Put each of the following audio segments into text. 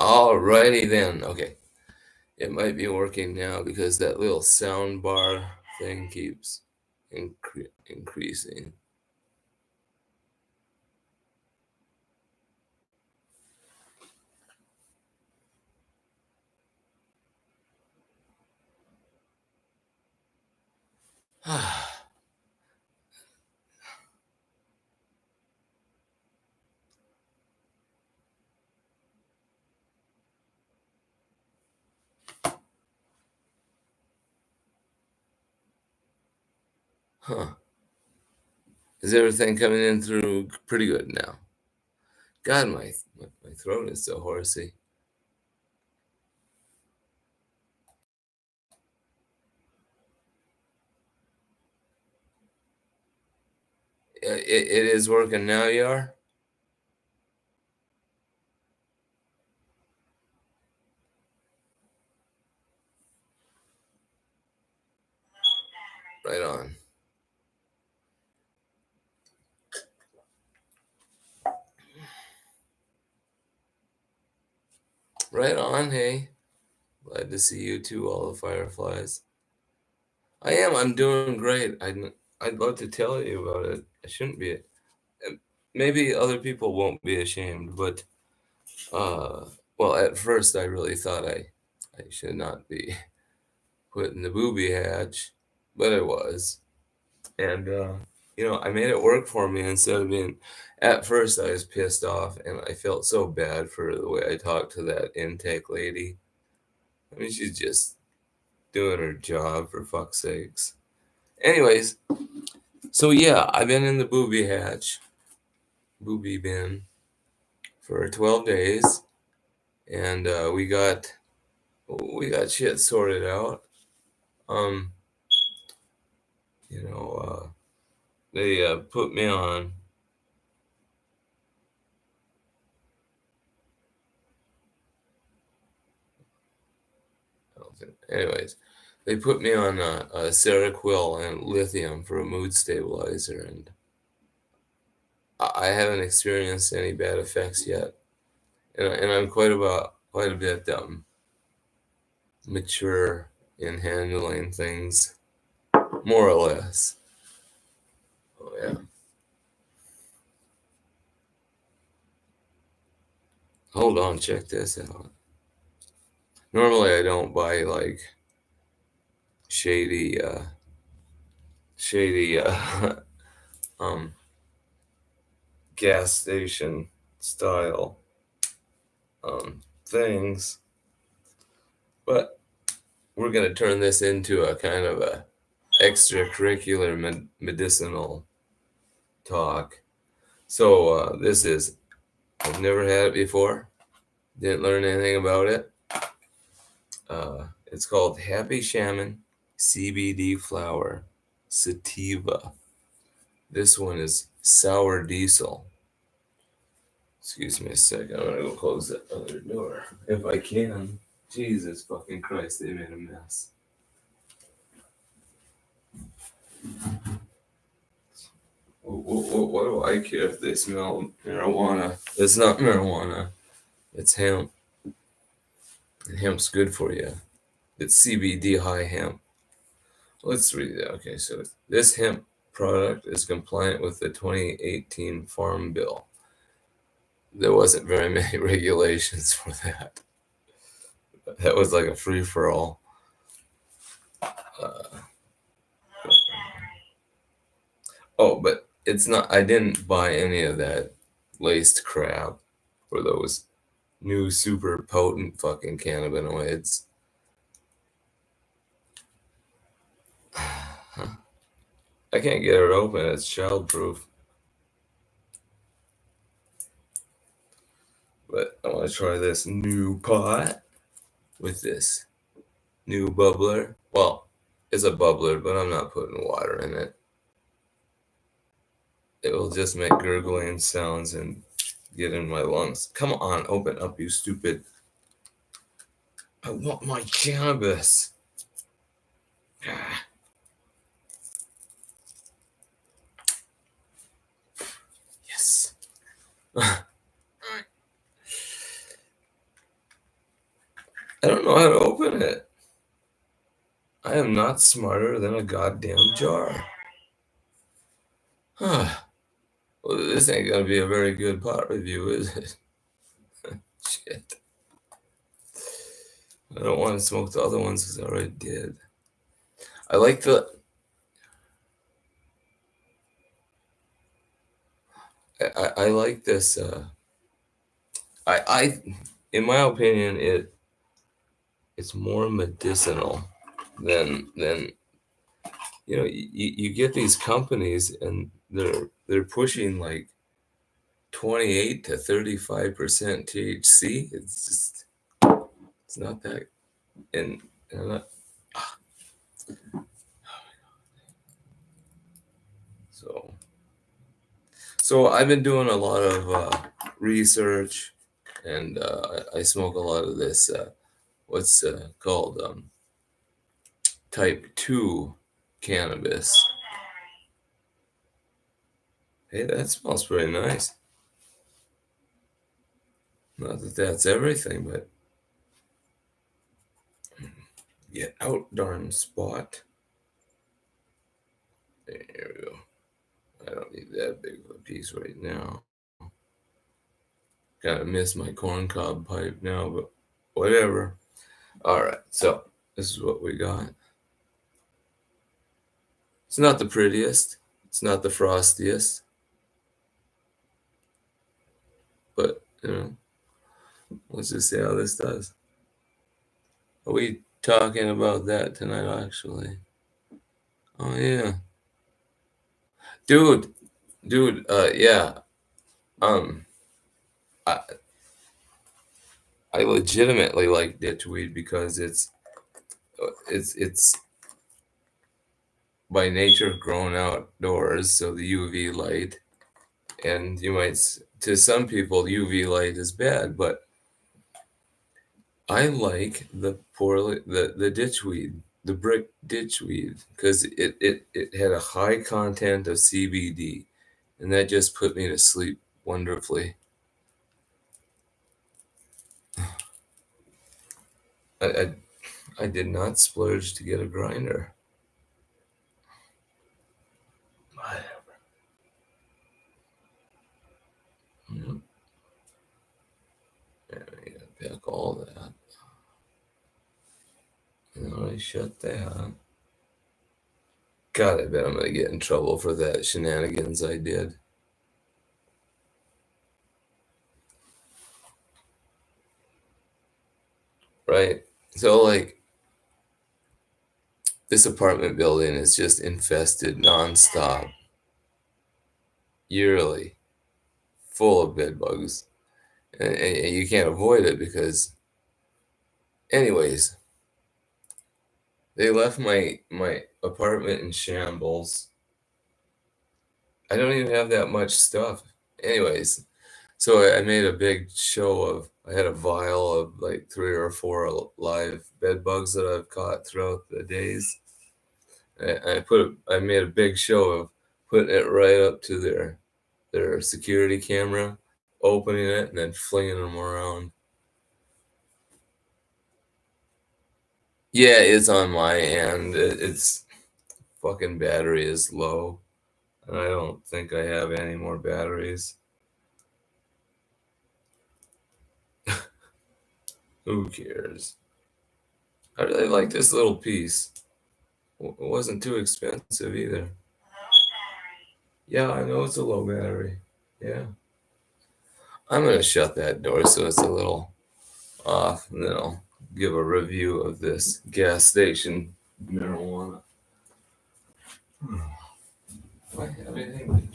Alrighty then. Okay. It might be working now because that little sound bar thing keeps increasing. Huh. Is everything coming in through pretty good now? God, my throat is so horsey. It is working now, you are? Right on. Right on, hey. Glad to see you too, all the fireflies. I am. I'm doing great. I'd love to tell you about it. I shouldn't be. Maybe other people won't be ashamed, but uh, well, at first I really thought I should not be put in the booby hatch, but I was, and I made it work for me instead of being. At first, I was pissed off, and I felt so bad for the way I talked to that intake lady. I mean, she's just doing her job for fuck's sakes. Anyways, so yeah, I've been in the booby bin, for 12 days, and we got shit sorted out. Um, you know, they put me on. Anyways, they put me on Seroquel and lithium for a mood stabilizer, and I haven't experienced any bad effects yet. And I'm quite a bit mature in handling things, more or less. Oh yeah. Hold on, check this out. Normally, I don't buy like shady, shady, um, gas station style things, but we're gonna turn this into a kind of a extracurricular medicinal talk. So this is I've never had it before. Didn't learn anything about it. It's called Happy Shaman CBD Flower Sativa. This one is sour diesel. Excuse me a second. I'm gonna go close that other door if I can. Jesus fucking Christ, they made a mess. What do I care if they smell marijuana? It's not marijuana. It's hemp. And hemp's good for you. It's CBD high hemp. Let's read it. Okay, so this hemp product is compliant with the 2018 Farm Bill. There wasn't very many regulations for that. That was like a free for all. Oh, but it's not. I didn't buy any of that laced crap or those new super potent fucking cannabinoids. I can't get it open. It's childproof. But I want to try this new pot with this new bubbler. Well, it's a bubbler, but I'm not putting water in it. It will just make gurgling sounds and get in my lungs. Come on, open up, you stupid. I want my cannabis. Ah, yes. I don't know how to open it. I am not smarter than a goddamn jar. Huh. Well, this ain't gonna be a very good pot review, is it? Shit. I don't want to smoke the other ones because I already did. I like the. I like this. I, in my opinion, it's more medicinal than you get these companies and they're pushing like 28 to 35% THC. It's just it's not that and I'm not, so so I've been doing a lot of research and I smoke a lot of this what's called type 2 cannabis. Hey, that smells pretty nice. Not that that's everything, but get out, darn spot. There we go. I don't need that big of a piece right now. Kind of miss my corncob pipe now, but whatever. All right, so this is what we got. It's not the prettiest. It's not the frostiest, but let's just see how this does. Are we talking about that tonight? Actually, oh yeah, dude, yeah. Um, I I legitimately like ditchweed because it's by nature grown outdoors, so the UV light, and to some people UV light is bad, but I like the ditchweed, the brick ditchweed, because it had a high content of CBD, and that just put me to sleep wonderfully. I I, I did not splurge to get a grinder. Whatever. Yep. Yeah, I gotta pick all that. And then I shut that. God, I bet I'm gonna get in trouble for that shenanigans I did. Right? So like this apartment building is just infested nonstop, yearly, full of bed bugs. And you can't avoid it because anyways, they left my apartment in shambles. I don't even have that much stuff. Anyways, so I made a big show of. I had a vial of like 3 or 4 live bed bugs that I've caught throughout the days. I made a big show of putting it right up to their security camera, opening it, and then flinging them around. Yeah, it's on my end. It's fucking battery is low, and I don't think I have any more batteries. Who cares? I really like this little piece. It wasn't too expensive either. Yeah, I know it's a low battery. Yeah. I'm gonna shut that door so it's a little off, and then I'll give a review of this gas station marijuana. Do I have anything to drink?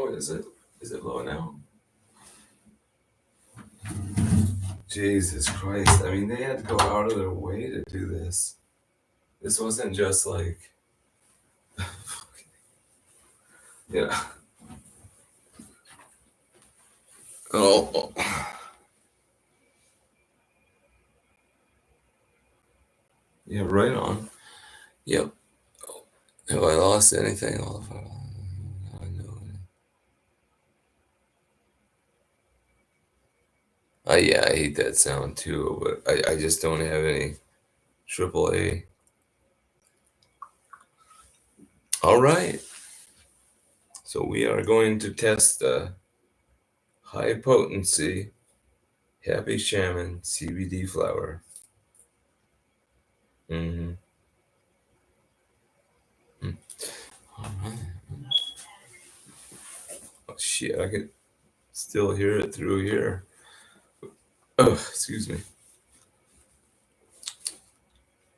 Oh, is it? Is it low now? Jesus Christ. I mean, they had to go out of their way to do this. This wasn't just like, you know. Oh. Yeah, right on. Yep. Have I lost anything? I know. Yeah, I hate that sound too, but I just don't have any AAA. All right. So we are going to test the high potency Happy Shaman CBD flower. Mm-hmm. All right. Oh, shit, I could still hear it through here. Oh, excuse me.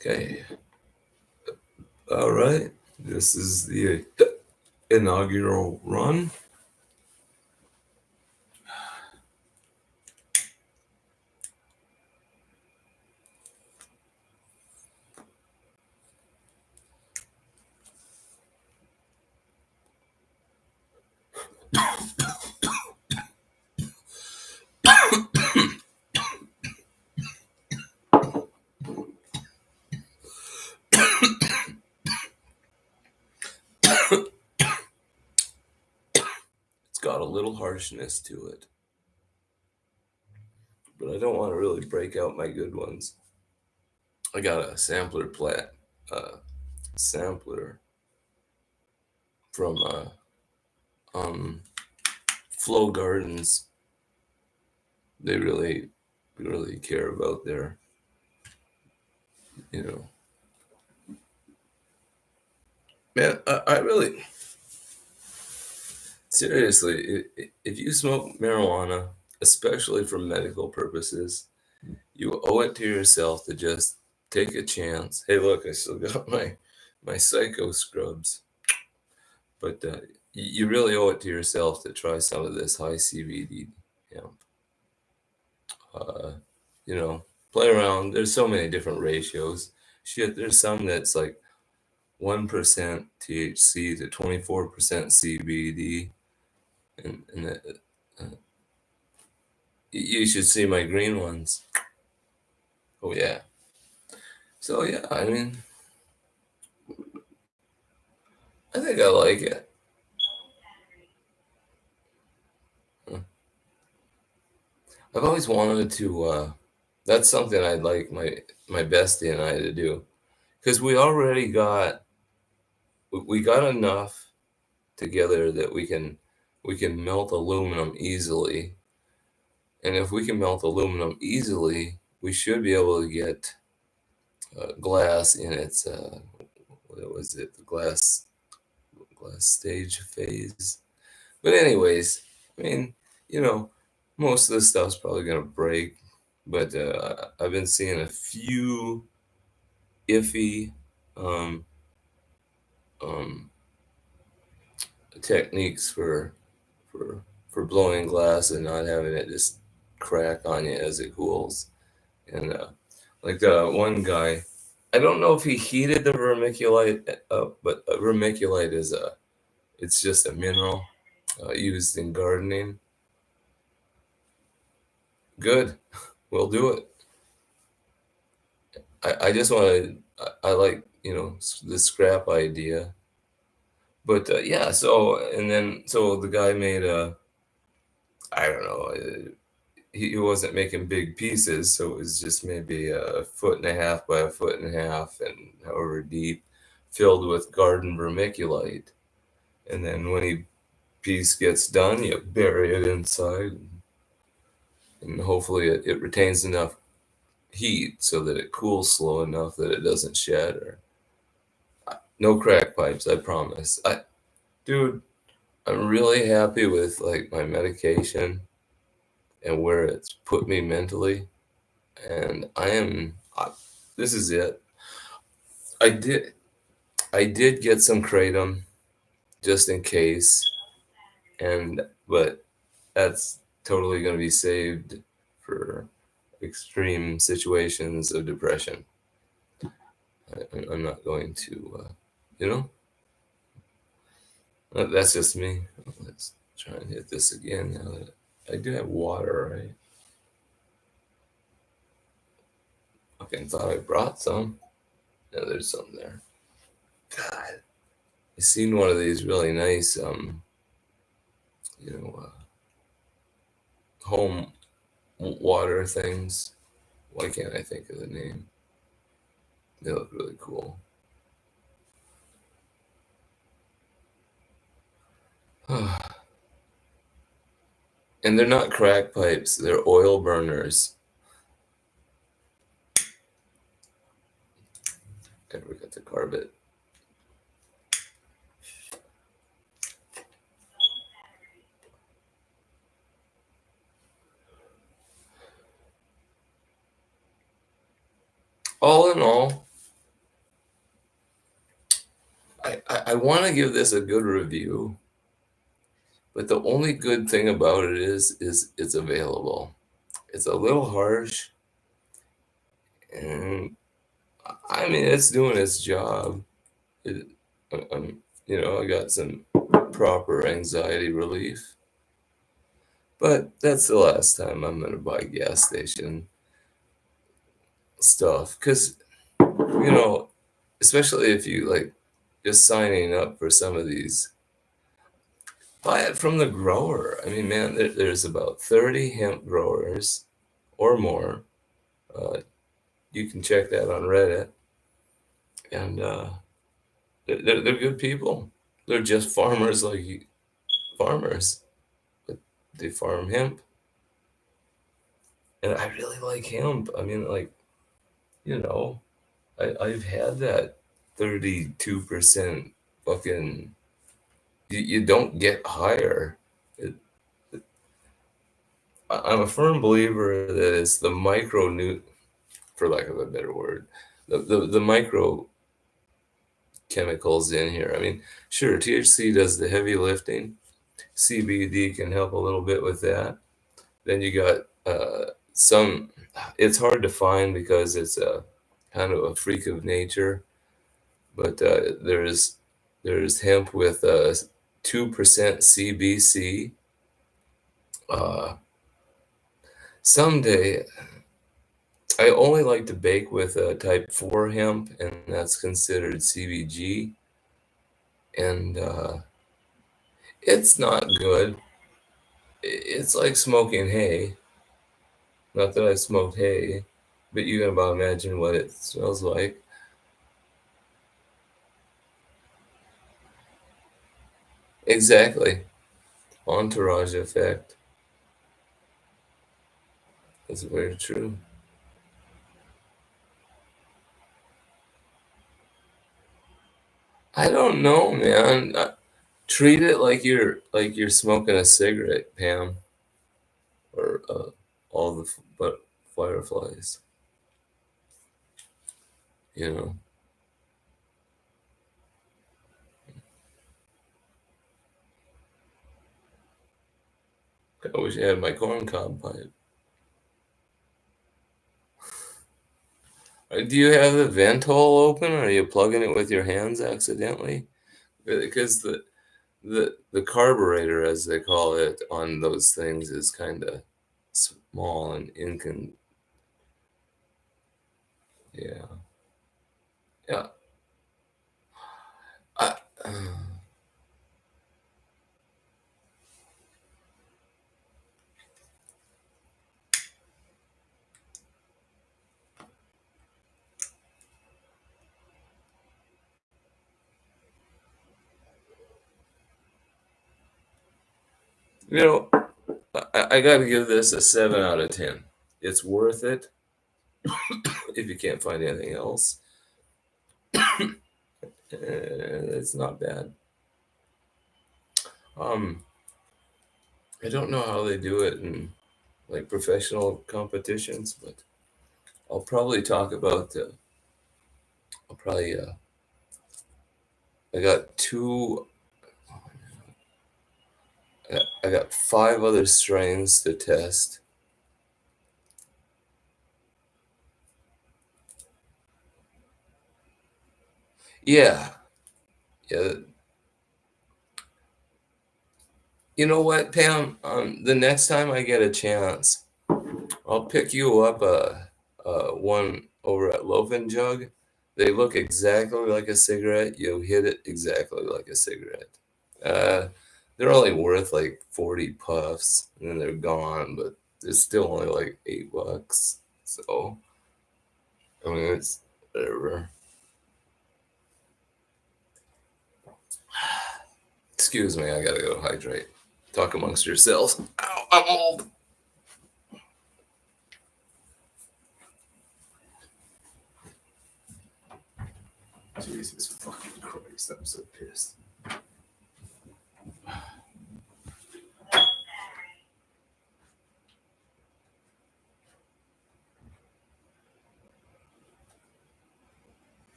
Okay. All right. This is the inaugural run. It's got a little harshness to it, but I don't want to really break out my good ones. I got a sampler from um, Flow Gardens. They really care about their, you know. Man, I really, seriously, if you smoke marijuana, especially for medical purposes, you owe it to yourself to just take a chance. Hey, look, I still got my Psycho scrubs, but you really owe it to yourself to try some of this high CBD hemp. Uh, you know, play around. There's so many different ratios. Shit, there's some that's like 1% THC to 24% CBD, and you should see my green ones. Oh yeah. So yeah, I mean, I think I like it. I've always wanted to. That's something I'd like my bestie and I to do, because we got enough together that we can melt aluminum easily, and if we can melt aluminum easily, we should be able to get glass in its what was it, the glass stage phase. But anyways, I mean, you know, most of this stuff's probably gonna break, but I've been seeing a few iffy um, um, techniques for for blowing glass and not having it just crack on you as it cools. And like one guy, I don't know if he heated the vermiculite up, but vermiculite is it's just a mineral used in gardening. Good, we'll do it. I just want to. I like the scrap idea, but yeah. So and then so the guy made a. I don't know. He wasn't making big pieces, so it was just maybe a foot and a half by a foot and a half, and however deep, filled with garden vermiculite. And then when he piece gets done, you bury it inside, and hopefully it retains enough heat so that it cools slow enough that it doesn't shatter. No crack pipes, I promise. Dude, I'm really happy with like my medication and where it's put me mentally, and this is it. I did I did get some kratom just in case, But that's totally going to be saved for extreme situations of depression. I'm not going to, you know, that's just me. Let's try and hit this again now that I do have water, right? Fucking thought I brought some. No, there's some there. God, I seen one of these really nice, you know, home water things. Why can't I think of the name? They look really cool. And they're not crack pipes, they're oil burners. Gotta forget to carve it. All in all, I want to give this a good review, but the only good thing about it is it's available. It's a little harsh, and I mean it's doing its job. It, you know, I got some proper anxiety relief, but that's the last time I'm gonna buy gas station stuff because you know, especially if you like just signing up for some of these, buy it from the grower. I mean, man, there's about 30 hemp growers or more. Uh, you can check that on Reddit, and they're good people. They're just farmers like farmers, but they farm hemp, and I really like hemp. I mean, like, you know, I've had that 32% fucking. You don't get higher. It, I'm a firm believer that it's the for lack of a better word, the micro chemicals in here. I mean, sure, THC does the heavy lifting. CBD can help a little bit with that. Then you got some. It's hard to find because it's a kind of a freak of nature. But there's hemp with 2% CBC. Uh, Someday I only like to bake with type 4 hemp, and that's considered CBG. And it's not good. It's like smoking hay. Not that I smoked hay, but you can about imagine what it smells like. Exactly. Entourage effect. That's very true. I don't know, man. Treat it like you're smoking a cigarette, Pam, or all the but fireflies. You know, I wish I had my corncob pipe. Do you have the vent hole open, or are you plugging it with your hands accidentally? Because the carburetor, as they call it, on those things is kind of small and incon. Yeah, yeah. I, you know, I got to give this a 7 out of 10. It's worth it if you can't find anything else. It's not bad. Um, I don't know how they do it in like professional competitions, but I'll probably talk about. I'll probably. I got two. I got 5 other strains to test. Yeah. Yeah. You know what, Pam? The next time I get a chance, I'll pick you up one over at Loaf and Jug. They look exactly like a cigarette. You hit it exactly like a cigarette. Uh, they're only worth like 40 puffs, and then they're gone, but it's still only like $8. So, I mean, it's whatever. Excuse me, I gotta go hydrate. Talk amongst yourselves. Ow, I'm old. Jesus fucking Christ, I'm so pissed.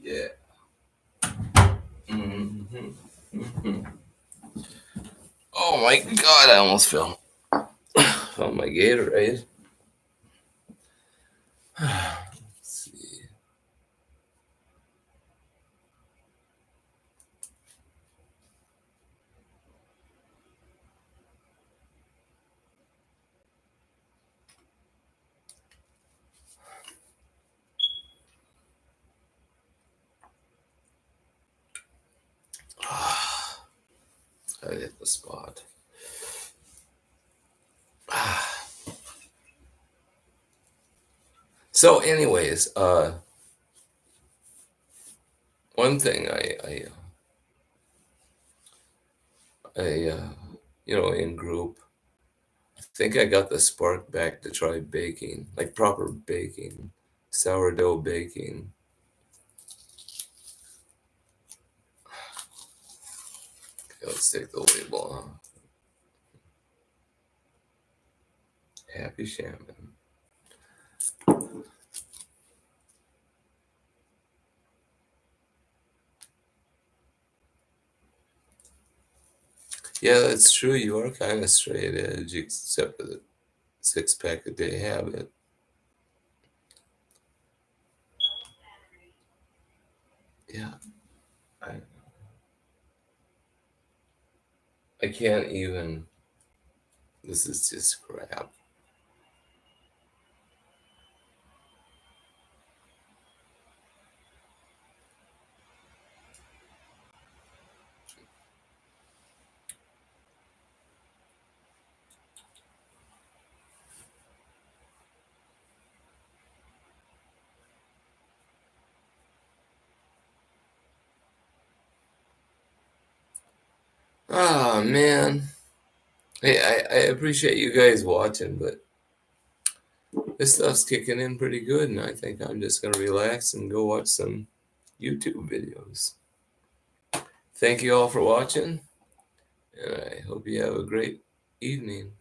Yeah. hmm hmm Oh my God, I almost fell. Fell my Gatorade. Let's see. I hit the spot. So, anyways, one thing in group, I think I got the spark back to try baking, like proper baking, sourdough baking. Okay, let's take the label off. Happy Shaman. Yeah, that's true. You are kind of straight edge, except for the 6-pack a day habit. Yeah, I, I can't even. This is just crap. Ah, man. Hey, I appreciate you guys watching, but this stuff's kicking in pretty good, and I think I'm just gonna relax and go watch some YouTube videos. Thank you all for watching, and I hope you have a great evening.